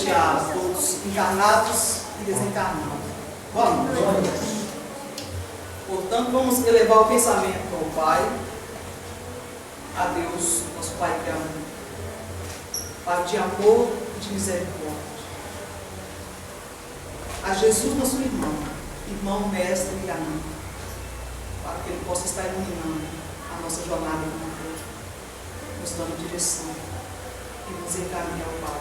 noite a todos encarnados e desencarnados. Boa noite. Portanto, vamos elevar o pensamento ao Pai, a Deus, nosso Pai que ama, Pai de amor e de misericórdia, a Jesus, nosso irmão, mestre e amigo, para que Ele possa estar iluminando a nossa jornada com Deus, nos dando direção e nos encaminhar ao Pai.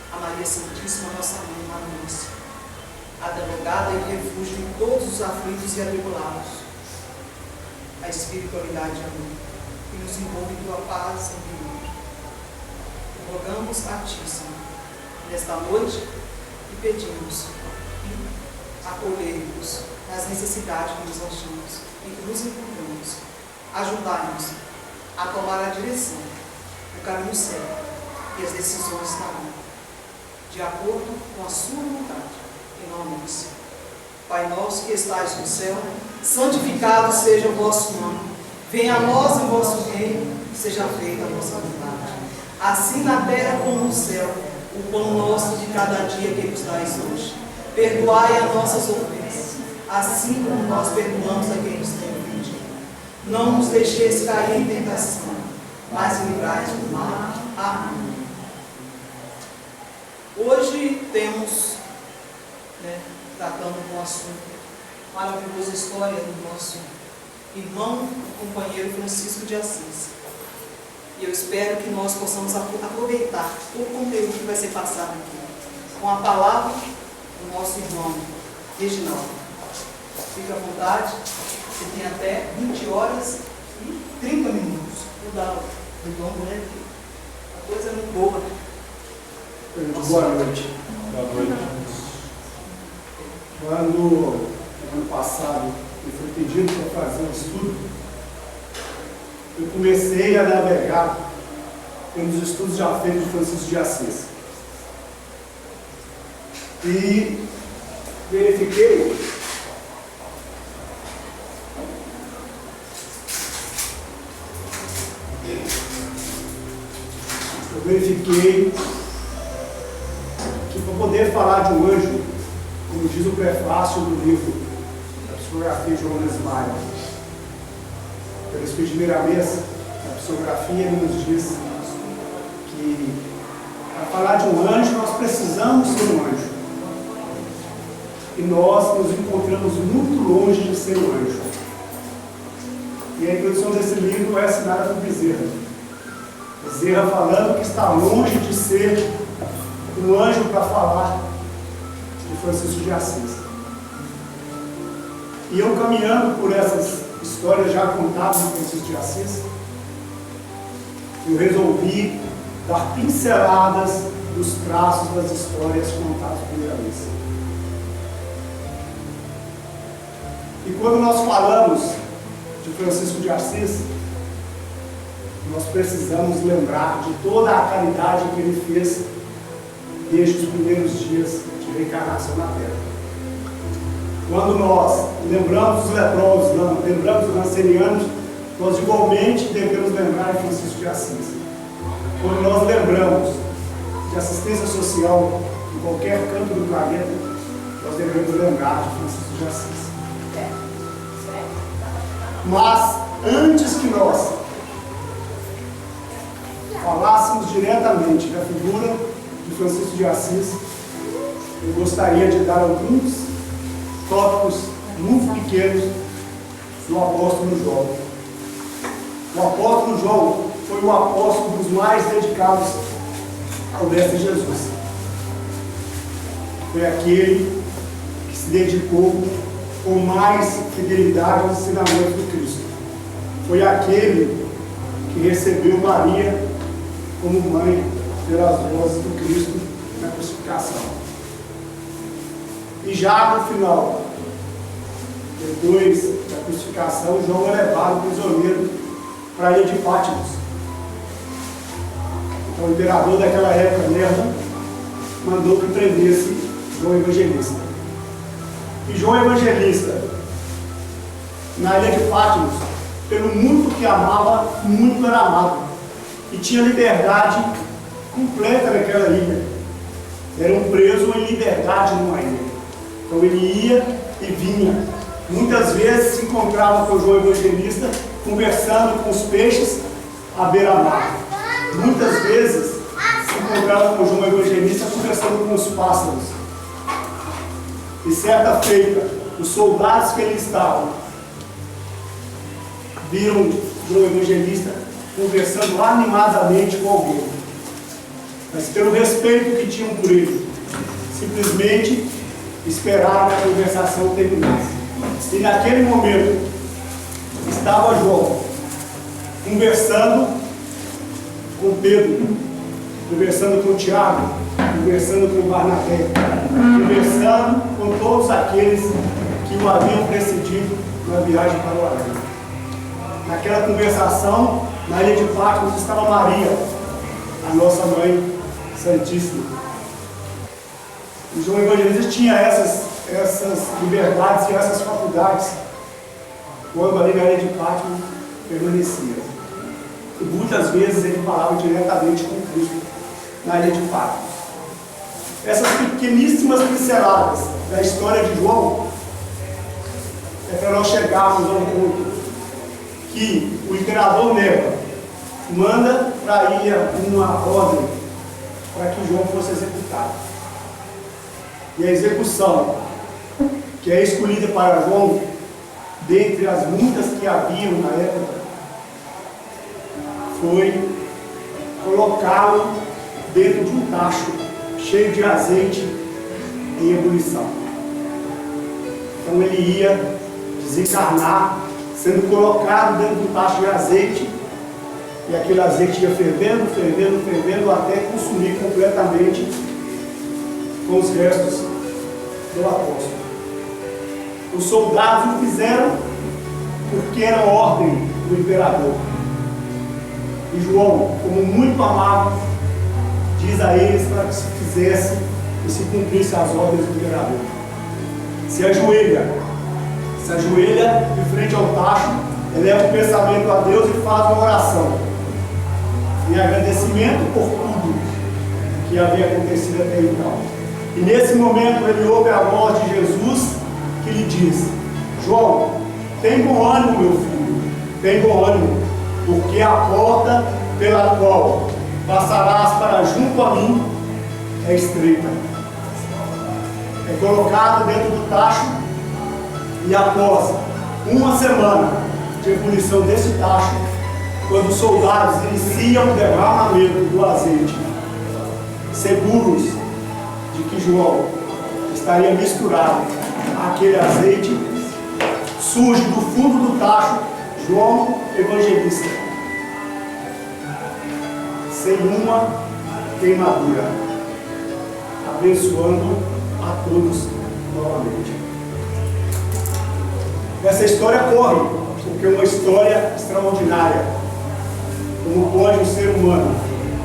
A Maria Santíssima, nossa mãe, Manúcia, advogada e refúgio em todos os aflitos e atribulados, a espiritualidade e amor, que nos envolve em tua paz e equilíbrio. Rogamos a ti, Senhor, nesta noite e pedimos que acolhemos nas necessidades que nos achamos e que nos encontramos. Ajudai-nos a tomar a direção, o caminho certo e as decisões da hora, de acordo com a sua vontade. Em nome do Senhor. Pai nosso que estais no céu, santificado seja o vosso nome. Venha a nós o vosso reino, seja feita a vossa vontade, assim na terra como no céu. O pão nosso de cada dia que nos dais hoje. Perdoai as nossas ofensas, assim como nós perdoamos a quem nos tem ofendido. Não nos deixeis cair em tentação, mas livrai-nos do mal. Amém. Hoje temos, tratando com o assunto, maravilhosa história do nosso irmão e companheiro Francisco de Assis. E eu espero que nós possamos aproveitar todo o conteúdo que vai ser passado aqui, com a palavra do nosso irmão Reginaldo. Fique à vontade, você tem até 20 horas e 30 minutos. Vou dar o irmão, né? A coisa é muito boa. Boa noite. Boa noite. Quando, no ano passado, eu fui pedido para fazer um estudo, eu comecei a navegar pelos estudos já feitos de Francisco de Assis. E verifiquei que para poder falar de um anjo, como diz o prefácio do livro da psicografia de João Nesmaia, pelo Espírito de Miramês, na psicografia ele nos diz que para falar de um anjo nós precisamos ser um anjo. E nós nos encontramos muito longe de ser um anjo. E a introdução desse livro é assinada por Bezerra. Bezerra falando que está longe de ser um anjo para falar de Francisco de Assis. E eu caminhando por essas histórias já contadas de Francisco de Assis, eu resolvi dar pinceladas dos traços das histórias contadas por Miramês. E quando nós falamos de Francisco de Assis, nós precisamos lembrar de toda a caridade que ele fez desde os primeiros dias de reencarnação na Terra. Quando nós lembramos dos leprosos, lembramos dos rancenianos, nós igualmente devemos lembrar de Francisco de Assis. Quando nós lembramos de assistência social em qualquer canto do planeta, nós devemos lembrar de Francisco de Assis. Mas, antes que nós falássemos diretamente da figura de Francisco de Assis, eu gostaria de dar alguns tópicos muito pequenos do apóstolo João. O apóstolo João foi o apóstolo dos mais dedicados ao Mestre Jesus. Foi aquele que se dedicou com mais fidelidade aos ensinamentos do Cristo. Foi aquele que recebeu Maria como mãe pelas vozes do Cristo na crucificação. E já no final, depois da crucificação, João é levado prisioneiro para a ilha de Patmos. Então o imperador daquela época, Nerva, mandou que prendesse João Evangelista. E João Evangelista, na ilha de Patmos, pelo muito que amava, muito era amado. E tinha liberdade completa naquela ilha. era um preso em liberdade numa ilha. Então ele ia e vinha. Muitas vezes se encontrava com o João Evangelista conversando com os peixes à beira-mar. Muitas vezes se encontrava com o João Evangelista conversando com os pássaros. E certa feita, os soldados que ele estava viram o João Evangelista conversando animadamente com alguém. Mas pelo respeito que tinham por ele, simplesmente esperaram que a conversação terminasse. E naquele momento, estava João conversando com Pedro, conversando com Tiago, conversando com Barnabé, conversando com todos aqueles que o haviam precedido na viagem para o além. Naquela conversação, na ilha de Patmos, estava Maria, a nossa Mãe Santíssima. O João Evangelista tinha essas liberdades e essas faculdades quando ali na ilha de Patmos permanecia. E muitas vezes ele falava diretamente com Cristo na ilha de Patmos. Essas pequeníssimas pinceladas da história de João é para nós chegarmos ao ponto que o imperador Nero manda para ir uma ordem para que João fosse executado. E a execução que é escolhida para João, dentre as muitas que haviam na época, foi colocá-lo dentro de um tacho cheio de azeite em ebulição. Então ele ia desencarnar, sendo colocado dentro do tacho de azeite, e aquele azeite ia fervendo, fervendo, fervendo, até consumir completamente com os restos do apóstolo. Os soldados o fizeram porque era ordem do imperador. E João, como muito amado, diz a eles para que se fizesse e se cumprisse as ordens do imperador. Se ajoelha de frente ao tacho, eleva o pensamento a Deus e faz uma oração em agradecimento por tudo que havia acontecido até então. E nesse momento ele ouve a voz de Jesus que lhe diz: João, tem bom ânimo, meu filho, tem bom ânimo, porque a porta pela qual passarás para junto a mim é estreita. É colocado dentro do tacho, e após uma semana de ebulição desse tacho, quando os soldados iniciam o derramamento do azeite, seguros de que João estaria misturado àquele azeite, surge do fundo do tacho João Evangelista, sem uma queimadura, abençoando a todos novamente. Essa história corre porque é uma história extraordinária. Como pode um ser humano,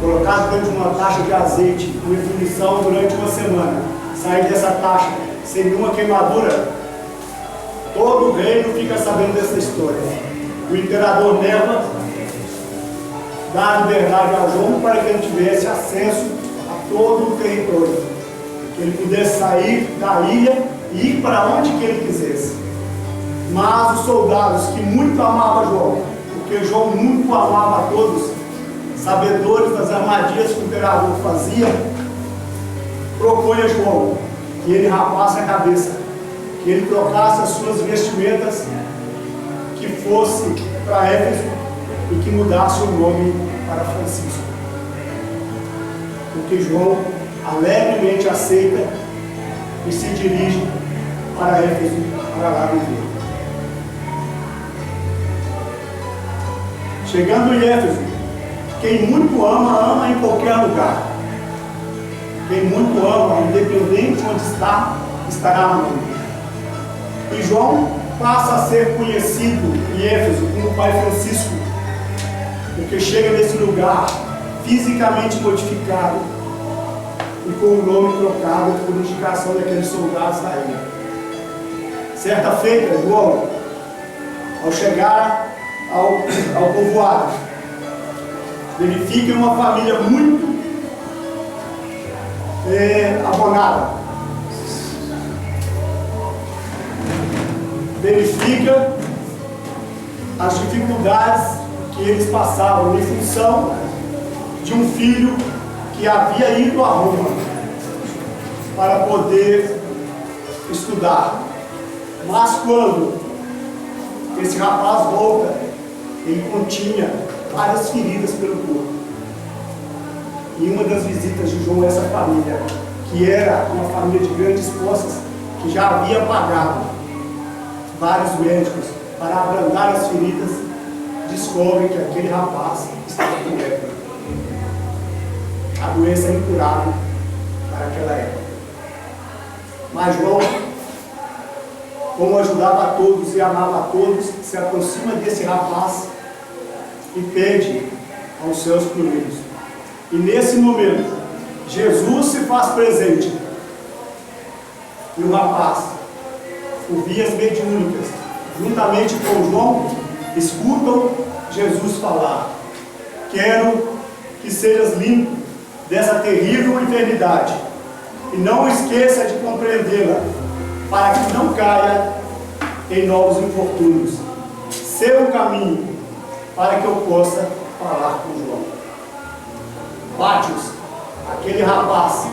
colocado dentro de uma taxa de azeite em ebulição durante uma semana, sair dessa taxa sem nenhuma queimadura? Todo o reino fica sabendo dessa história. O imperador Nero dá liberdade a João para que ele tivesse acesso a todo o território, que ele pudesse sair da ilha e ir para onde que ele quisesse. Mas os soldados que muito amavam João, porque João muito amava a todos, sabedores das armadilhas que o imperador fazia, propõe a João que ele rapasse a cabeça, que ele trocasse as suas vestimentas, que fosse para Éfeso e que mudasse o nome para Francisco. Porque João alegremente aceita e se dirige para Éfeso, para lá viver. Chegando em Éfeso, quem muito ama, ama em qualquer lugar. Quem muito ama, independente de onde está, estará amando. E João passa a ser conhecido em Éfeso como o Pai Francisco, porque chega nesse lugar fisicamente modificado e com o nome trocado por indicação daqueles soldados da ilha. Certa feita, João, ao chegar ao povoado, verifica uma família muito abonada. Verifica as dificuldades que eles passavam em função de um filho que havia ido a Roma para poder estudar. Mas quando esse rapaz volta, ele continha várias feridas pelo corpo. E uma das visitas de João a essa família, que era uma família de grandes posses, que já havia pagado vários médicos para abrandar as feridas, descobre que aquele rapaz estava com lepra. A doença é incurável para aquela época. Mas João, como ajudava a todos e amava a todos, se aproxima desse rapaz e pede aos céus por eles. E nesse momento, Jesus se faz presente. E o rapaz, por vias mediúnicas, juntamente com João, escutam Jesus falar: quero que sejas limpo dessa terrível enfermidade, e não esqueça de compreendê-la, para que não caia em novos infortúnios. Seu caminho, para que eu possa falar com João. Pátios, aquele rapaz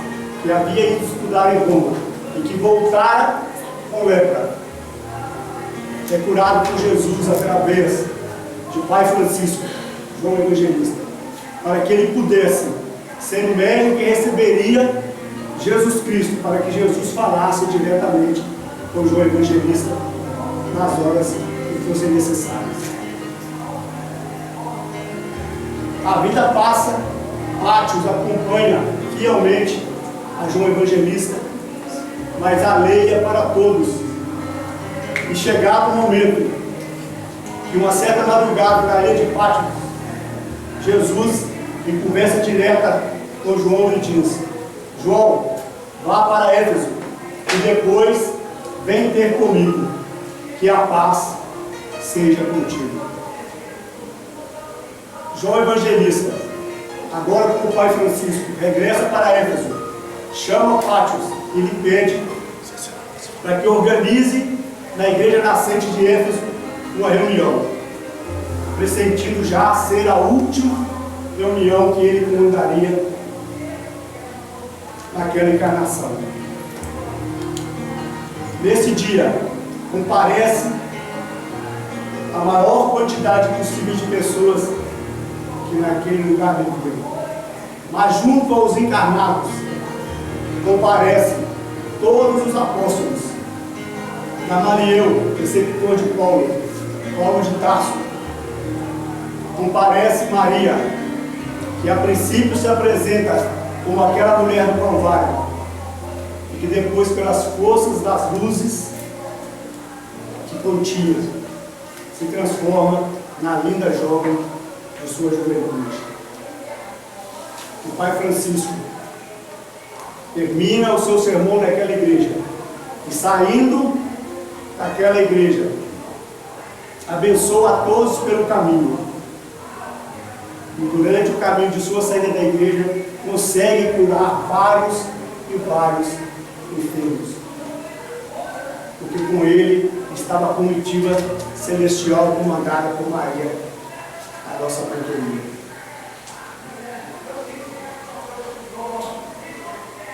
que havia ido estudar em Roma e que voltara com lepra, é curado por Jesus através de Pai Francisco, João Evangelista, para que ele pudesse ser o médico que receberia Jesus Cristo, para que Jesus falasse diretamente com João Evangelista nas horas que fossem necessárias. A vida passa, Pátios acompanha fielmente a João Evangelista, mas a lei é para todos. E chegado o momento que uma certa madrugada na ilha de Pátios, Jesus, em conversa direta com João, lhe diz: João, vá para Éfeso e depois vem ter comigo, que a paz seja contigo. João Evangelista, agora com o Pai Francisco, regressa para Éfeso, chama Pátios e lhe pede para que organize na igreja nascente de Éfeso uma reunião, pressentindo já ser a última reunião que ele comandaria naquela encarnação. Nesse dia, comparece a maior quantidade possível de pessoas que naquele lugar viviam. Mas junto aos encarnados, comparecem todos os apóstolos, Gamaliel, receptor de Paulo de Tarso, comparece Maria, que a princípio se apresenta como aquela mulher do Calvário, e que depois, pelas forças das luzes que continha, se transforma na linda jovem de sua juventude. O Pai Francisco termina o seu sermão naquela igreja, e saindo daquela igreja, abençoa a todos pelo caminho. E durante o caminho de sua saída da igreja, consegue curar vários e vários enfermos. Porque com ele estava a comitiva celestial comandada por Maria, a nossa companhia.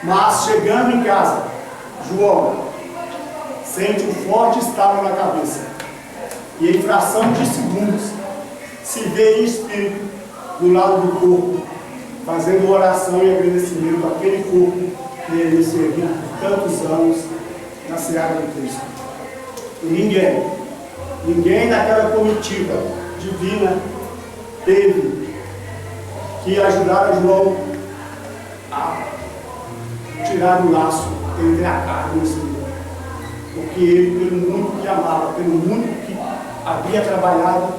Mas chegando em casa, João sente um forte estalo na cabeça, e em fração de segundos se vê em espírito do lado do corpo, fazendo oração e agradecimento àquele corpo que ele serviu por tantos anos na seara do Cristo. E ninguém daquela comitiva divina teve que ajudar a João a tirar o laço entre a carne e o espírito. Porque ele, pelo muito que amava, pelo muito que havia trabalhado,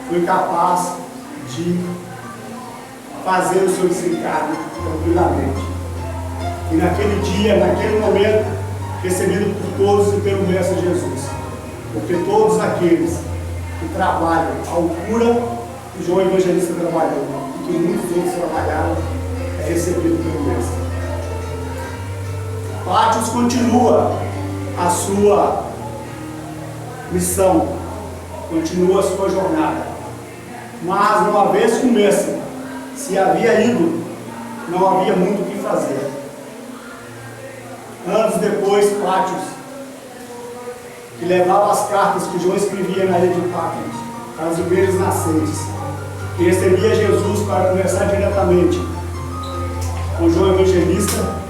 foi capaz de fazer o seu desencargo tranquilamente. E naquele dia, naquele momento, recebido por todos e pelo Mestre Jesus. Porque todos aqueles que trabalham à altura que João Evangelista trabalhou, e que muitos outros trabalharam, é recebido pelo Mestre. Pátios continua a sua missão, continua a sua jornada. Mas uma vez que o Mestre se havia ido, não havia muito o que fazer. Anos depois, Pátios, que levava as cartas que João escrevia na ilha de Patmos para as igrejas nascentes, que recebia Jesus para conversar diretamente com João Evangelista,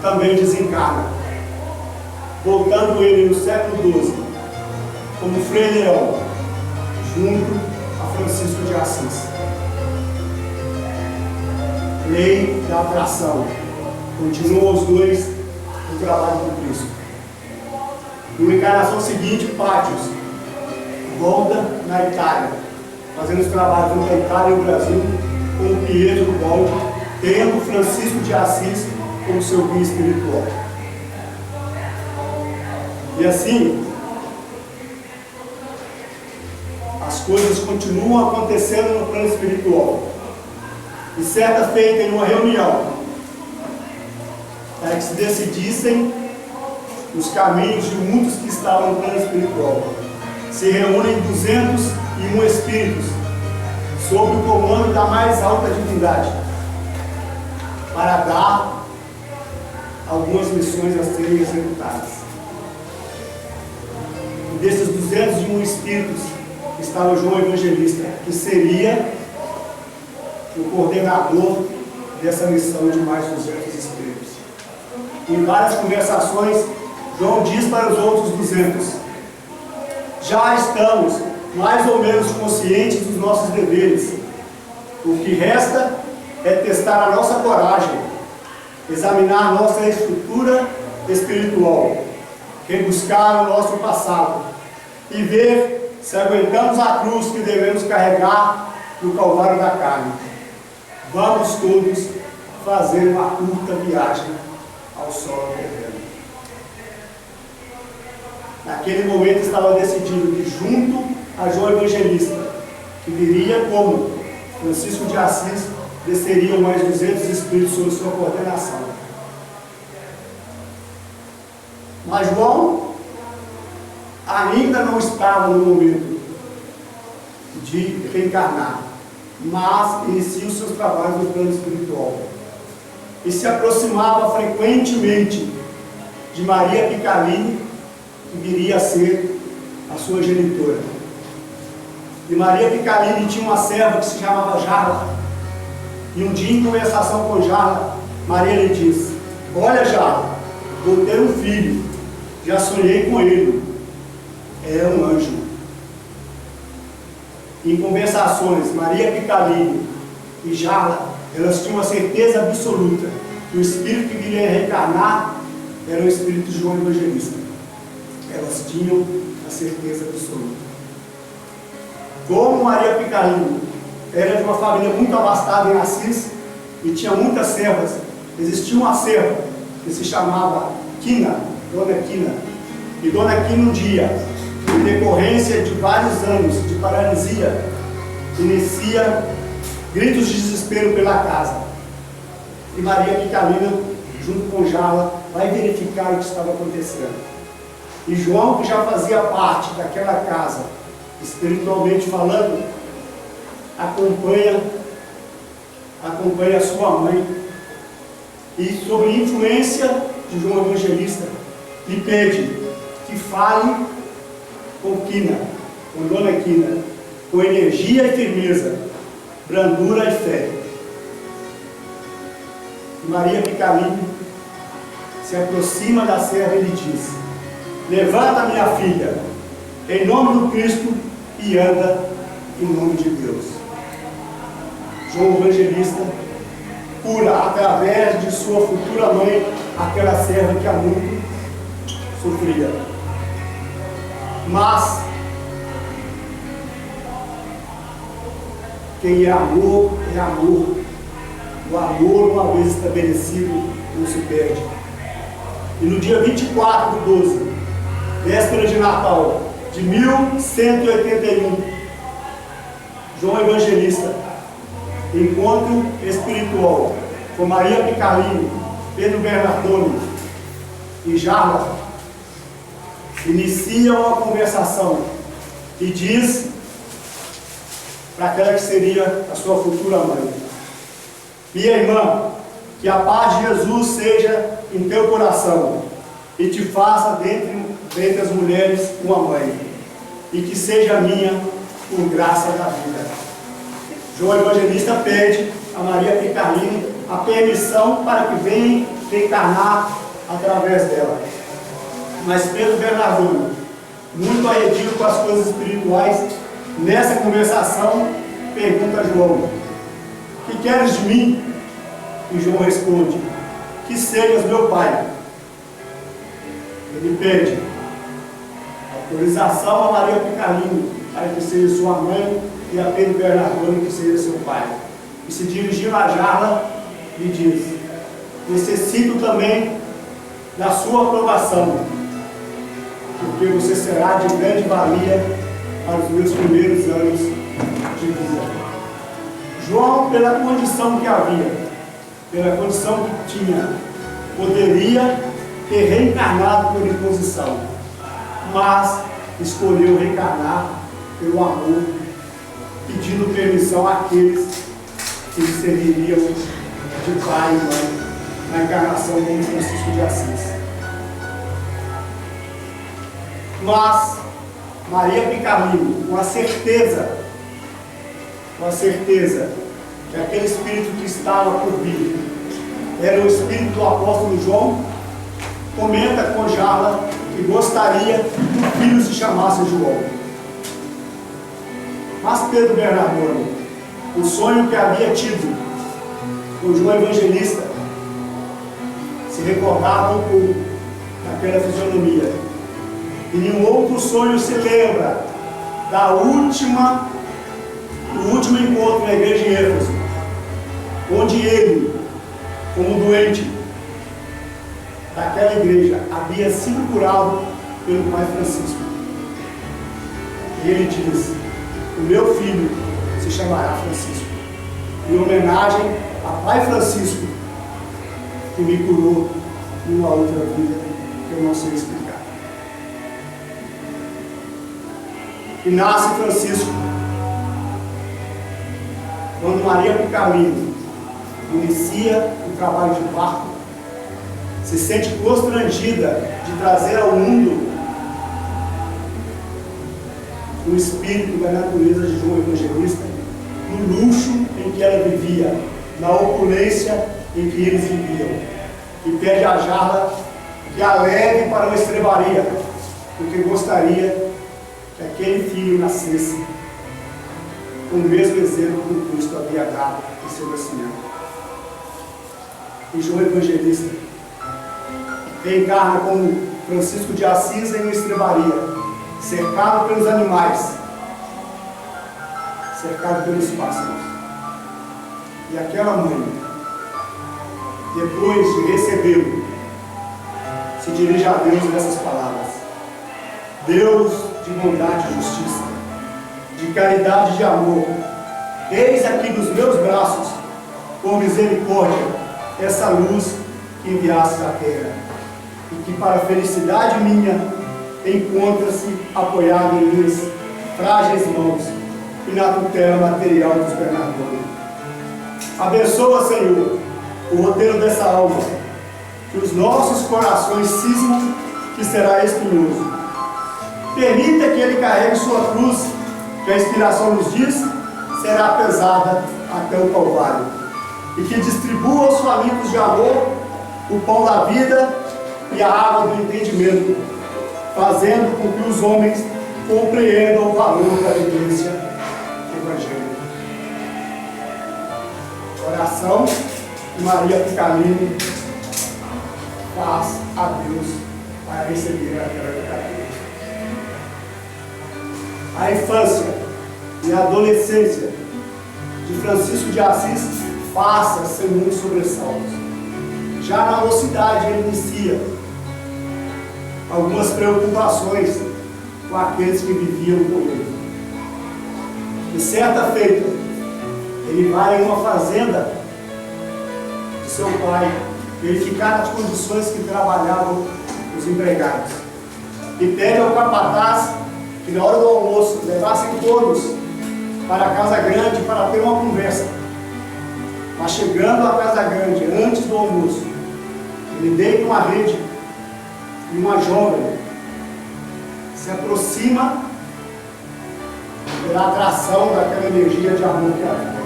também desencarna, voltando ele no século XII como Frei Leão, junto a Francisco de Assis. Lei da atração. Continuam os dois no trabalho com Cristo. Na encarnação seguinte, Pátios volta na Itália, fazendo os trabalhos entre a Itália e o Brasil, com o Pietro Baldi, tendo Francisco de Assis como seu guia espiritual. E assim, as coisas continuam acontecendo no plano espiritual. E certa feita, em uma reunião, para que se decidissem os caminhos de muitos que estavam no plano espiritual, se reúnem 201 espíritos, sob o comando da mais alta divindade, para dar algumas missões a serem executadas. E desses 201 espíritos estava João Evangelista, que seria o coordenador dessa missão de mais 200 espíritos. Em várias conversações, João diz para os outros 200: já estamos mais ou menos conscientes dos nossos deveres. O que resta é testar a nossa coragem, examinar a nossa estrutura espiritual, rebuscar o nosso passado e ver se aguentamos a cruz que devemos carregar no Calvário da carne. Vamos todos fazer uma curta viagem ao solo terreno. Naquele momento estava decidido que, junto a João Evangelista, que viria como Francisco de Assis, desceriam mais 200 espíritos sob sua coordenação. Mas João ainda não estava no momento de reencarnar, mas inicia os seus trabalhos no plano espiritual e se aproximava frequentemente de Maria Picalini, que viria a ser a sua genitora. E Maria Picalini tinha uma serva que se chamava Jarla, e um dia, em conversação com Jarla, Maria lhe disse: olha, Jarla, vou ter um filho, já sonhei com ele, é um anjo. Em conversações, Maria Picalini e Jarla, elas tinham a certeza absoluta que o espírito que viria reencarnar era o espírito de João Evangelista. Elas tinham a certeza absoluta. Como Maria Picalini era de uma família muito abastada em Assis e tinha muitas servas, existia uma serva que se chamava Quina, Dona Quina. E Dona Quina, um dia, em decorrência de vários anos de paralisia, inicia gritos de desespero pela casa. E Maria Picalina, junto com Jarla, vai verificar o que estava acontecendo. E João, que já fazia parte daquela casa, espiritualmente falando, acompanha a sua mãe, e sob influência de João Evangelista, lhe pede que fale com Quina, com Dona Quina, com energia e firmeza, brandura e fé. E Maria Picalini se aproxima da serva e lhe diz: levanta, minha filha, em nome do Cristo, e anda em nome de Deus. João Evangelista cura, através de sua futura mãe, aquela serva que há muito sofria. Mas quem é amor, é amor. O amor, uma vez estabelecido, não se perde. E no dia 24 de 12, véspera de Natal, de 1181, João Evangelista, encontro espiritual com Maria Picalini, Pedro Bernardoni, E Jarla inicia uma conversação e diz para aquela que seria a sua futura mãe: minha irmã, que a paz de Jesus seja em teu coração e te faça dentre as mulheres uma mãe, e que seja minha por graça da vida. João Evangelista pede a Maria Picalini a permissão para que venha encarnar através dela. Mas Pedro Bernardone, muito arredio com as coisas espirituais, nessa conversação pergunta a João: que queres de mim? E João responde: que sejas meu pai. Ele pede autorização a Maria Picalini para que seja sua mãe e a Pedro Bernardone que seja seu pai. E se dirigindo a Jarla, lhe diz: necessito também da sua aprovação, porque você será de grande valia para os meus primeiros anos de vida. João, pela condição que havia, pela condição que tinha, poderia ter reencarnado por imposição, mas escolheu reencarnar pelo amor, pedindo permissão àqueles que lhe serviriam de pai e mãe na encarnação como Francisco de Assis. Mas Maria Picalini, com a certeza que aquele espírito que estava por vir era o espírito do apóstolo João, comenta com Jarla que gostaria que o filho se chamasse João. Mas Pedro Bernardone, o sonho que havia tido com João Evangelista, se recordava um pouco daquela fisionomia. E nenhum outro sonho se lembra do último encontro na igreja de Éfeso, onde ele, como doente daquela igreja, havia sido curado pelo pai Francisco. E ele diz: o meu filho se chamará Francisco, em homenagem a pai Francisco, que me curou numa outra vida que eu não sei explicar. E nasce Francisco quando Maria Picalini inicia o trabalho de parto, se sente constrangida de trazer ao mundo o espírito da natureza de João Evangelista, no luxo em que ela vivia, na opulência em que eles viviam, e pede a Jarla que a leve para uma estrebaria, porque gostaria que aquele filho nascesse com o mesmo exemplo que o Cristo havia dado em seu nascimento. E João Evangelista reencarna como Francisco de Assis em uma estrebaria, cercado pelos animais, cercado pelos pássaros. E aquela mãe, depois de recebê-lo, se dirige a Deus nessas palavras: Deus de bondade e justiça, de caridade e de amor, eis aqui nos meus braços, por misericórdia, essa luz que enviaste à terra, e que para a felicidade minha encontra-se apoiado em minhas frágeis mãos e na tutela material dos Bernardone. Abençoa, Senhor, o roteiro dessa alma, que os nossos corações cismam que será espinhoso. Permita que ele carregue sua cruz, que a inspiração nos diz será pesada até o Calvário, e que distribua aos famintos de amor o pão da vida e a água do entendimento, fazendo com que os homens compreendam o valor da vivência evangélica. Oração de Maria Picalini faz a Deus para receber aquela Picalini. A infância e a adolescência de Francisco de Assis passa sem muitos sobressaltos. Já na mocidade ele inicia algumas preocupações com aqueles que viviam com ele. E certa feita, ele vai em uma fazenda de seu pai verificar as condições que trabalhavam os empregados. E pede ao capataz que na hora do almoço levassem todos para a casa grande para ter uma conversa. Mas chegando à casa grande, antes do almoço, ele deita uma rede e uma jovem se aproxima pela atração daquela energia de amor que havia.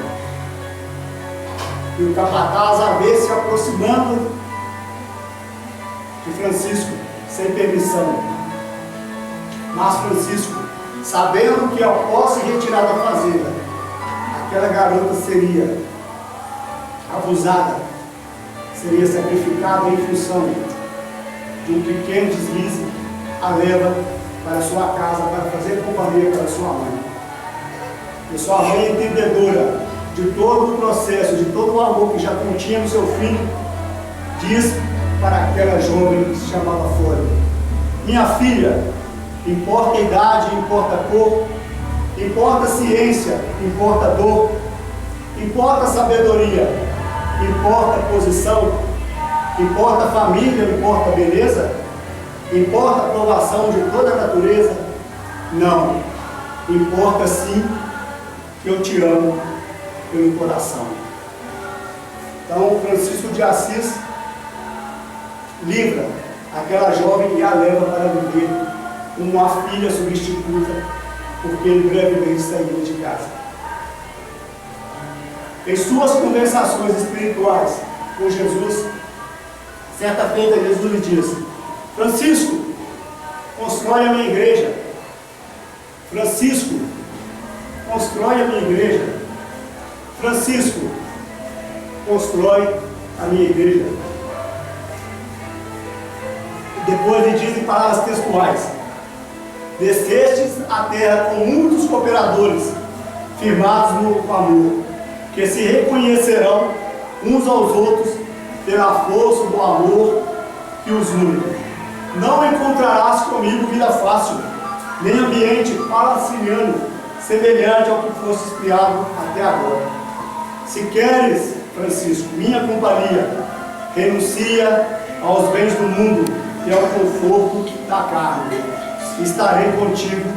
E o capataz a vê se aproximando de Francisco, sem permissão. Mas Francisco, sabendo que após se retirar da fazenda, aquela garota seria abusada, seria sacrificada em função de um pequeno deslize, a leva para sua casa para fazer companhia para sua mãe. E sua mãe, entendedora de todo o processo, de todo o amor que já continha no seu filho, diz para aquela jovem que se chamava Flora: minha filha, importa a idade, importa a cor, importa a ciência, importa a dor, importa a sabedoria, importa a posição, importa a família, importa a beleza, importa a aprovação de toda a natureza? Não, importa sim que eu te amo pelo coração. Então Francisco de Assis livra aquela jovem e a leva para viver uma filha substituta, porque ele brevemente saiu de casa. Em suas conversações espirituais com Jesus, certa feita Jesus lhe diz: Francisco, constrói a minha igreja. Francisco, constrói a minha igreja. Francisco, constrói a minha igreja. E depois lhe diz em palavras textuais: descestes à terra com muitos cooperadores, firmados no amor, que se reconhecerão uns aos outros pela força do amor que os une. Não encontrarás comigo vida fácil, nem ambiente palaciniano, semelhante ao que fosse criado até agora. Se queres, Francisco, minha companhia, renuncia aos bens do mundo e ao conforto da carne. Estarei contigo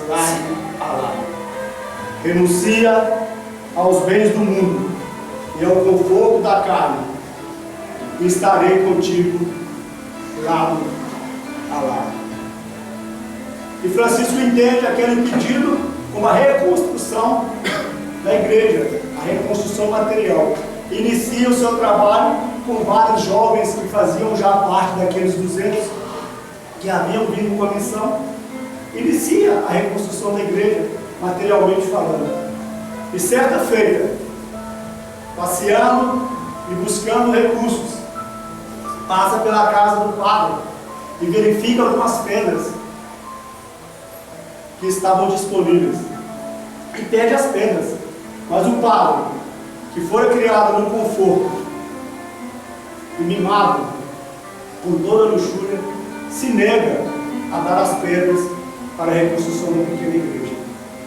lado a lado. Renuncia aos bens do mundo e ao conforto da carne. Estarei contigo lado a lado. E Francisco entende aquele pedido como a reconstrução da igreja, a reconstrução material. Inicia o seu trabalho com vários jovens que faziam já parte daqueles 200 que haviam vindo com a missão. Inicia a reconstrução da igreja, materialmente falando. E certa feita, passeando e buscando recursos, passa pela casa do padre e verifica algumas pedras que estavam disponíveis e pede as pedras. Mas o padre, que fora criado no conforto e mimado com toda a luxúria, se nega a dar as pedras para a reconstrução da pequena igreja.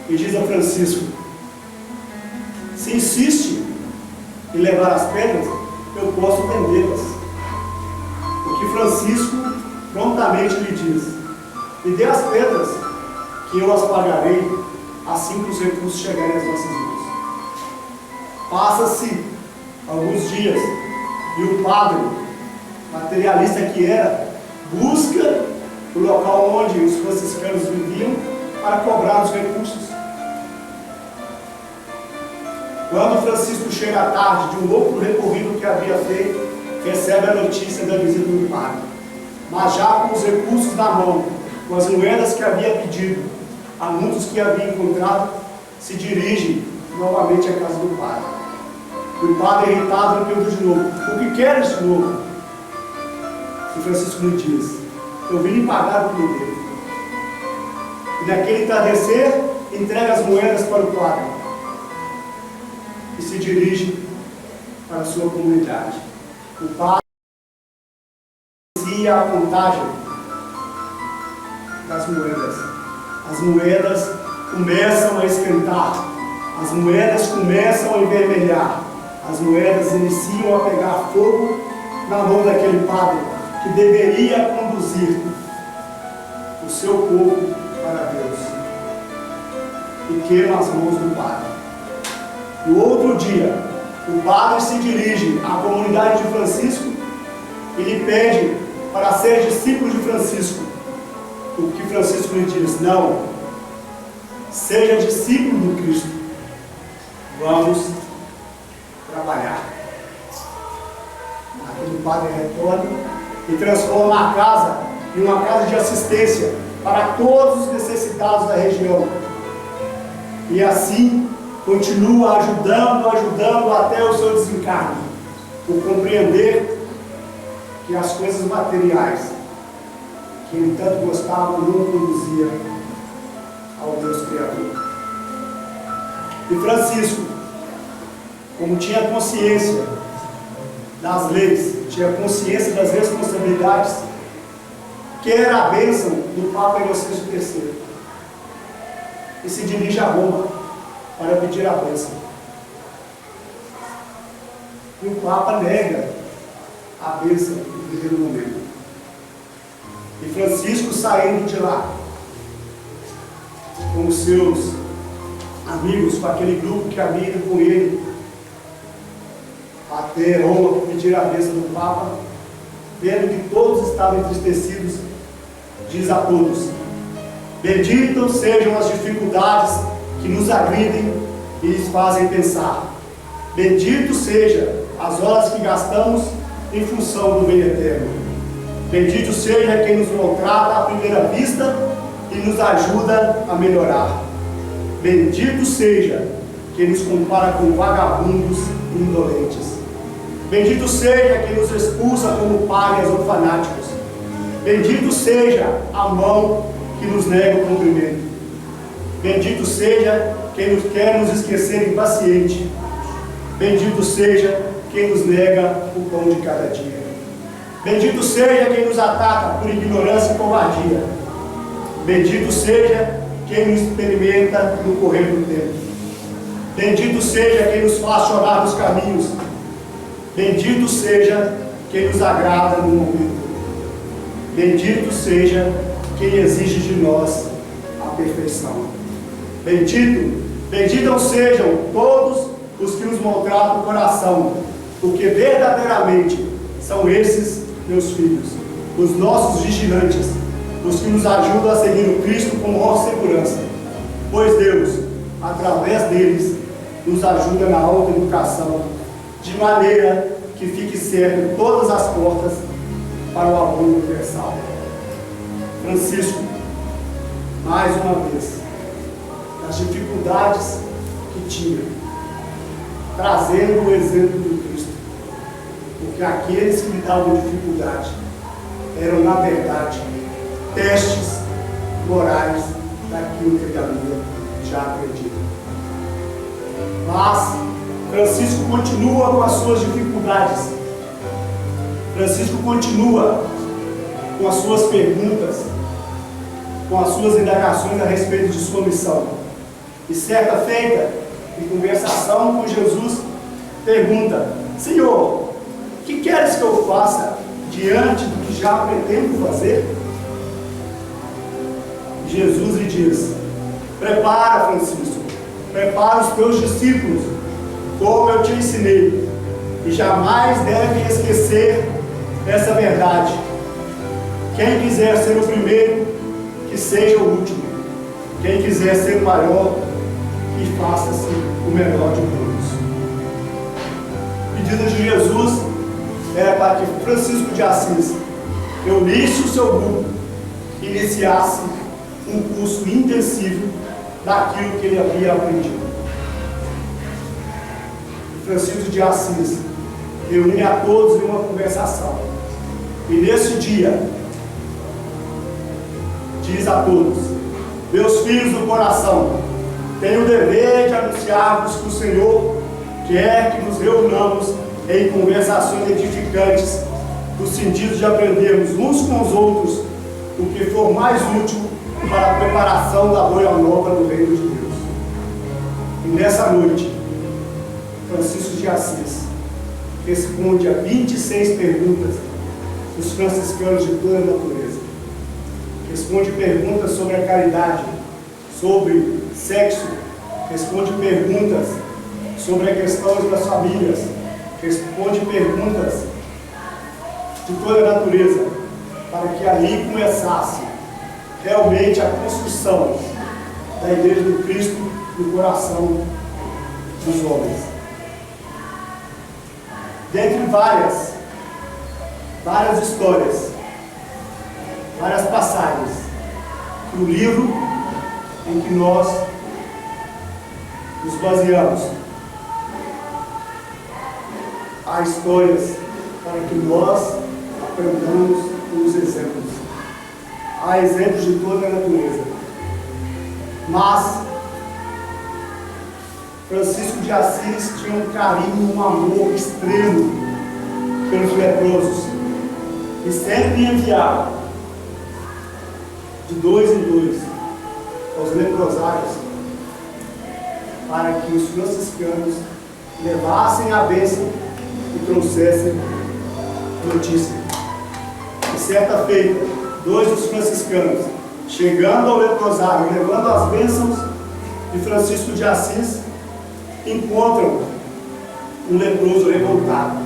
E diz a Francisco: se insiste em levar as pedras, eu posso vendê-las. O que Francisco prontamente lhe diz: me dê as pedras, que eu as pagarei assim que os recursos chegarem às nossas mãos. Passa-se alguns dias e o padre, materialista que era, busca o local onde os franciscanos viviam para cobrar os recursos. Quando Francisco chega à tarde de um outro recorrido que havia feito, recebe a notícia da visita do padre, mas já com os recursos na mão, com as moedas que havia pedido a muitos que havia encontrado, se dirige novamente à casa do padre. E o padre, irritado, lhe pergunta de novo: o que queres de novo? E Francisco lhe diz: eu vim lhe pagar o que me deu. E naquele entardecer, entrega as moedas para o padre e se dirige para a sua comunidade. O padre inicia a contagem das moedas. As moedas começam a esquentar, as moedas começam a envermelhar, as moedas iniciam a pegar fogo na mão daquele padre que deveria conduzir conduzir o seu povo para Deus e queima as mãos do padre. No outro dia, o padre se dirige à comunidade de Francisco e lhe pede para ser discípulo de Francisco. O que Francisco lhe diz: não, seja discípulo do Cristo. Vamos trabalhar. Aquele padre retorna e transforma a casa em uma casa de assistência para todos os necessitados da região. E assim continua ajudando até o seu desencarne, por compreender que as coisas materiais que ele tanto gostava não conduzia ao Deus Criador. E Francisco, como tinha consciência das leis, tinha consciência das responsabilidades, que era a bênção do Papa Inocêncio III, e se dirige a Roma para pedir a bênção. E o Papa nega a bênção no primeiro momento. E Francisco, saindo de lá com os seus amigos, com aquele grupo que havia ido com ele até Roma para pedir a bênção do Papa, vendo que todos estavam entristecidos, diz a todos: benditas sejam as dificuldades que nos agridem e nos fazem pensar. Bendito seja as horas que gastamos em função do bem eterno. Bendito seja quem nos maltrata à primeira vista e nos ajuda a melhorar. Bendito seja quem nos compara com vagabundos e indolentes. Bendito seja quem nos expulsa como párias ou fanáticos. Bendito seja a mão que nos nega o cumprimento. Bendito seja quem nos quer nos esquecer impaciente. Bendito seja quem nos nega o pão de cada dia. Bendito seja quem nos ataca por ignorância e covardia. Bendito seja quem nos experimenta no correr do tempo. Bendito seja quem nos faz chorar nos caminhos. Bendito seja quem nos agrada no momento. Bendito seja quem exige de nós a perfeição. Benditos sejam todos os que nos maltratam o coração, porque verdadeiramente são esses meus filhos, os nossos vigilantes, os que nos ajudam a seguir o Cristo com maior segurança, pois Deus, através deles, nos ajuda na autoeducação, de maneira que fique certo todas as portas para o amor universal. Francisco, mais uma vez, das dificuldades que tinha, trazendo o exemplo do Cristo, porque aqueles que lhe davam dificuldade eram, na verdade, testes morais daquilo que ele havia já aprendido. Mas Francisco continua com as suas dificuldades. Francisco continua com as suas perguntas, com as suas indagações a respeito de sua missão. E certa feita, em conversação com Jesus, pergunta: Senhor, que queres que eu faça diante do que já pretendo fazer? Jesus lhe diz: prepara, Francisco, prepara os teus discípulos, como eu te ensinei, e jamais devem esquecer essa verdade. Quem quiser ser o primeiro, que seja o último. Quem quiser ser o maior, que faça-se o menor de todos. O pedido de Jesus era para que Francisco de Assis reunisse o seu grupo e iniciasse um curso intensivo daquilo que ele havia aprendido. E Francisco de Assis reunia a todos em uma conversação. E nesse dia, diz a todos: meus filhos do coração, tenho o dever de anunciar-vos que o Senhor quer que nos reunamos em conversações edificantes, no sentido de aprendermos uns com os outros o que for mais útil para a preparação da boa nova do reino de Deus. E nessa noite, Francisco de Assis responde a 26 perguntas dos franciscanos de toda a natureza. responde perguntas sobre a caridade, sobre sexo, responde perguntas sobre a questão das famílias, responde perguntas de toda a natureza, para que ali começasse realmente a construção da Igreja do Cristo no coração dos homens. Dentre várias histórias, várias passagens, que o livro em que nós nos baseamos, há histórias para que nós aprendamos com os exemplos. Há exemplos de toda a natureza. Mas Francisco de Assis tinha um carinho, um amor extremo pelos leprosos e sempre enviava de 2 em 2 aos leprosários para que os franciscanos levassem a bênção e trouxessem notícia. E certa feita, 2 dos franciscanos, chegando ao leprosário, levando as bênçãos de Francisco de Assis, encontram um leproso revoltado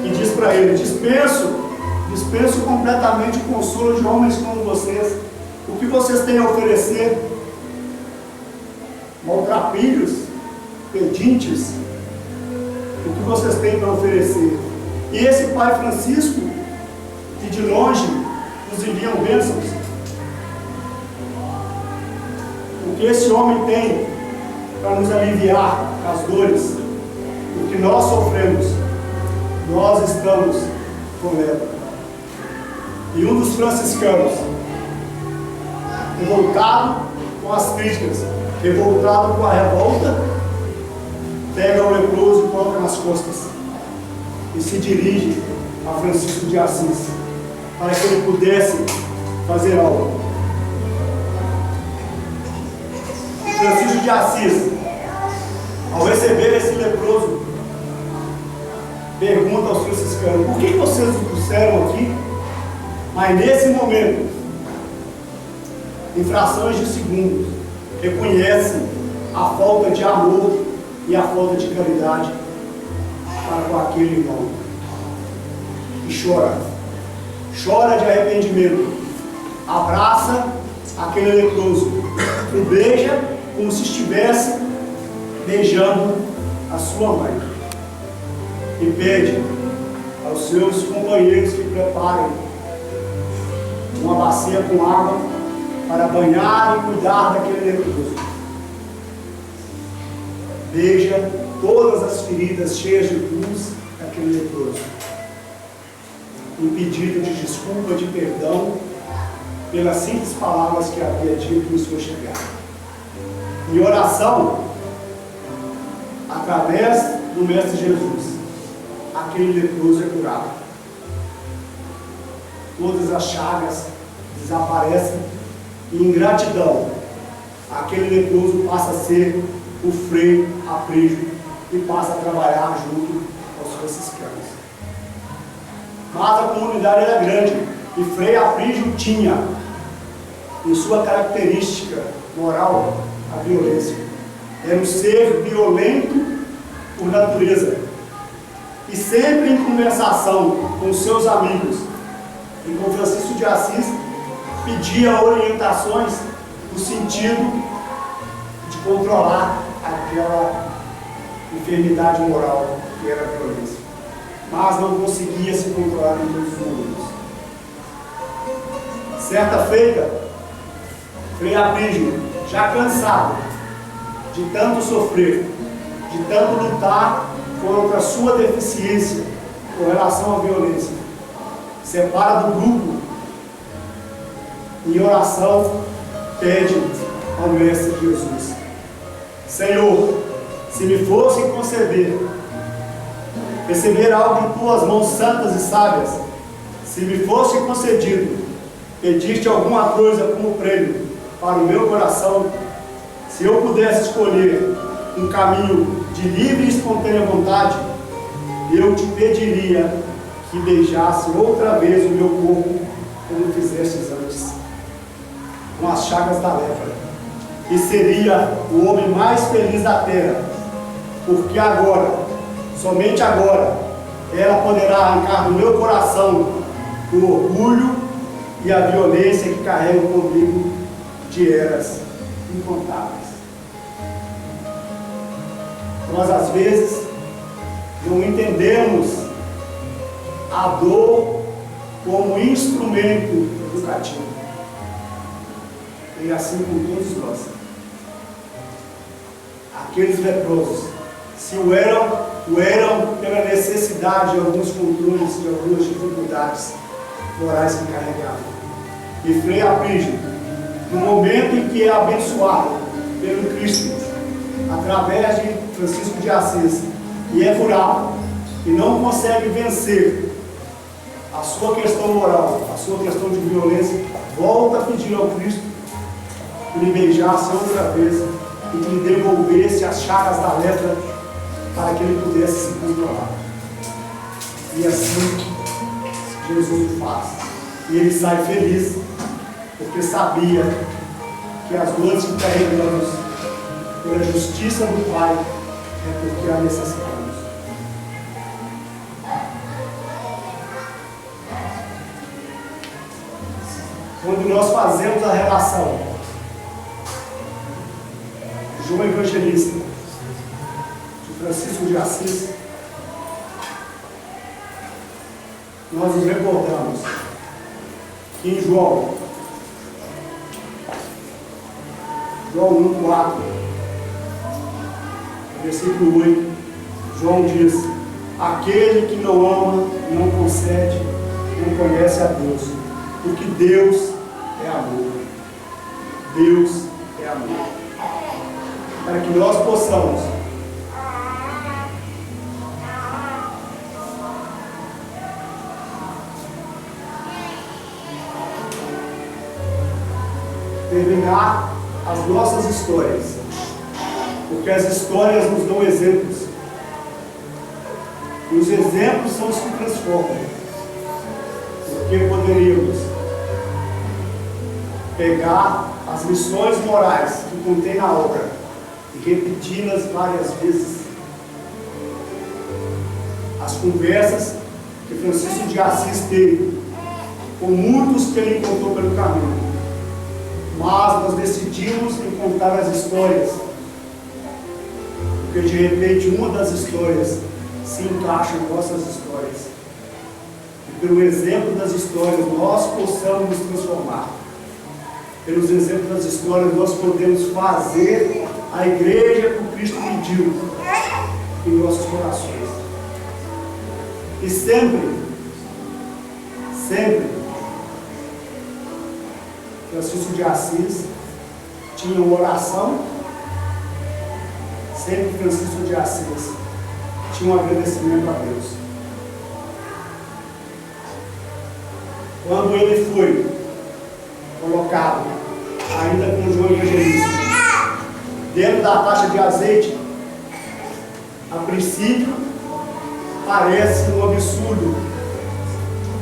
e diz para ele: dispenso completamente o consolo de homens como vocês. O que vocês têm a oferecer? Maltrapilhos, pedintes, o que vocês têm para oferecer? E esse Pai Francisco, que de longe nos enviam bênçãos, o que esse homem tem para nos aliviar as dores, o que nós sofremos, nós estamos com lepra. E um dos franciscanos, revoltado com as críticas, revoltado com a revolta, pega o leproso e coloca nas costas e se dirige a Francisco de Assis para que ele pudesse fazer algo. Francisco de Assis, ao receber esse leproso, pergunta aos franciscanos: por que vocês o trouxeram aqui? Mas nesse momento, em frações de segundos, reconhece a falta de amor e a falta de caridade para com aquele irmão. E chora de arrependimento, abraça aquele leproso, o beija como se estivesse beijando a sua mãe, e pede aos seus companheiros que preparem uma bacia com água para banhar e cuidar daquele leproso. Beija todas as feridas cheias de pus daquele leproso, em pedido de desculpa, de perdão, pelas simples palavras que havia dito em sua chegada. Em oração, através do Mestre Jesus, aquele leproso é curado. Todas as chagas desaparecem e, em gratidão, aquele leproso passa a ser o Frei Aprígio e passa a trabalhar junto aos franciscanos. Mas a comunidade era grande e Frei Aprígio tinha em sua característica moral a violência. Era um ser violento por natureza e sempre em conversação com seus amigos e com Francisco de Assis pedia orientações no sentido de controlar aquela enfermidade moral que era a violência, mas não conseguia se controlar em todos os momentos. Certa feita, Frei Aprígio, já cansado de tanto sofrer, de tanto lutar contra a sua deficiência com relação à violência, separa do grupo e em oração pede ao Mestre Jesus: Senhor, se me fosse conceder receber algo de tuas mãos santas e sábias, se me fosse concedido pedir-te alguma coisa como prêmio para o meu coração, se eu pudesse escolher um caminho de livre e espontânea vontade, eu te pediria que beijasse outra vez o meu corpo como fizestes antes. com as chagas da lepra, e seria o homem mais feliz da terra, porque agora, somente agora, ela poderá arrancar do meu coração o orgulho e a violência que carrego comigo de eras incontáveis. Nós, às vezes, não entendemos a dor como instrumento educativo. E assim com todos nós. Aqueles leprosos, se o eram pela necessidade de alguns controles, de algumas dificuldades morais que carregavam. E Frei Aprígio, no momento em que é abençoado pelo Cristo, através de Francisco de Assis, e é curado, e não consegue vencer a sua questão moral, a sua questão de violência, volta a pedir ao Cristo que lhe beijasse outra vez e que lhe devolvesse as chagas da lepra para que ele pudesse se controlar. E assim Jesus o faz. E ele sai feliz, porque sabia que as dores que carregamos pela justiça do Pai é porque a necessitamos. Quando nós fazemos a relação de João Evangelista, de Francisco de Assis, nós nos recordamos que em João 1,4, versículo 8, João diz: aquele que não ama, não concede, não conhece a Deus, porque Deus é amor. Deus é amor. Para que nós possamos terminar as nossas histórias, porque as histórias nos dão exemplos, e os exemplos são os que transformam, porque poderíamos pegar as lições morais que contém na obra e repeti-las várias vezes, as conversas que Francisco de Assis teve com muitos que ele encontrou pelo caminho. Mas nós decidimos em contar as histórias, porque de repente uma das histórias se encaixa em nossas histórias. E pelo exemplo das histórias nós possamos nos transformar. Pelos exemplos das histórias nós podemos fazer a igreja que o Cristo pediu em nossos corações. E sempre, Francisco de Assis tinha uma oração, sempre Francisco de Assis tinha um agradecimento a Deus. Quando ele foi colocado, ainda com João Evangelista, dentro da caixa de azeite, a princípio parece um absurdo,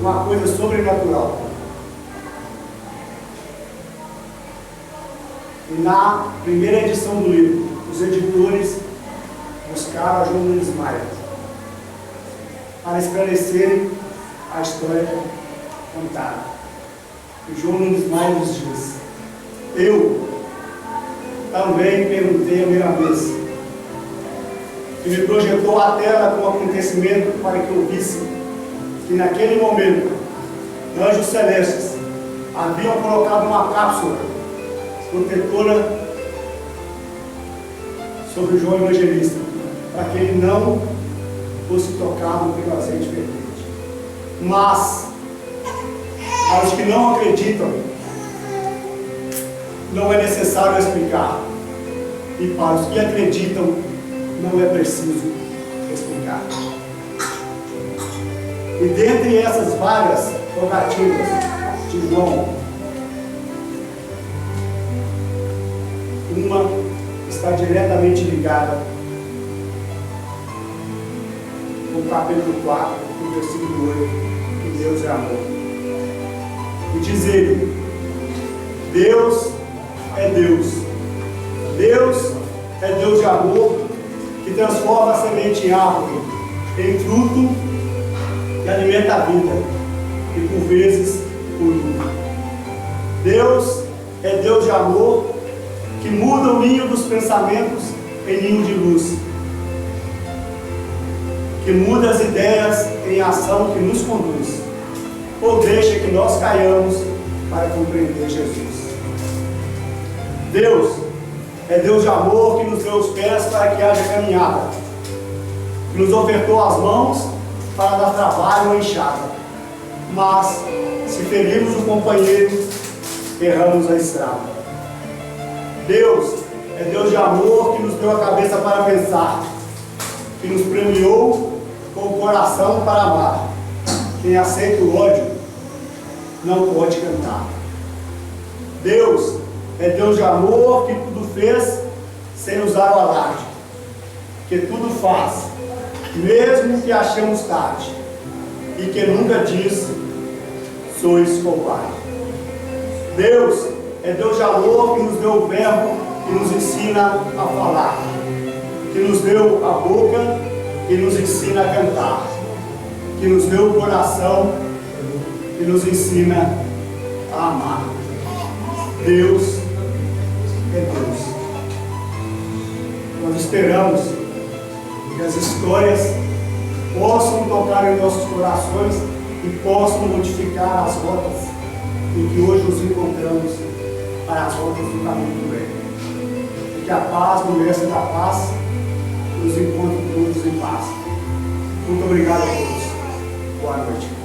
uma coisa sobrenatural. E na primeira edição do livro, os editores buscaram a João Nunes Maia para esclarecerem a história contada. E João Nunes Maia nos diz: eu também perguntei a Miramês, que me projetou a tela com o acontecimento para que eu visse que naquele momento anjos celestes haviam colocado uma cápsula protetora sobre João Evangelista, para que ele não fosse tocado pelo azeite fervente. Mas, para os que não acreditam, não é necessário explicar. E para os que acreditam, não é preciso explicar. E dentre essas várias rogativas de João, uma está diretamente ligada com o capítulo 4, no versículo 8, que Deus é amor. E diz ele Deus é Deus. Deus é Deus de amor, que transforma a semente em árvore, em fruto, que alimenta a vida, e por vezes por luto. Deus é Deus de amor, que muda o ninho dos pensamentos em ninho de luz, que muda as ideias em ação que nos conduz, ou deixa que nós caiamos para compreender Jesus. Deus é Deus de amor, que nos deu os pés para que haja caminhada, que nos ofertou as mãos para dar trabalho ou enxada, mas se ferimos o companheiro, erramos a estrada. Deus é Deus de amor, que nos deu a cabeça para pensar, que nos premiou com o coração para amar. Quem aceita o ódio não pode cantar. Deus é Deus de amor, que tudo fez sem usar o alarde, que tudo faz, mesmo que achemos tarde, e que nunca diz, sois covarde. Deus é Deus de amor, que nos deu o verbo, que nos ensina a falar, que nos deu a boca, que nos ensina a cantar, que nos deu o coração, que nos ensina a amar. Deus é Deus. Nós esperamos que as histórias possam tocar em nossos corações e possam modificar as rotas em que hoje nos encontramos para as rotas do caminho do bem. E que a paz, o mestre da paz, nos encontre todos em paz. Muito obrigado a todos. Boa noite.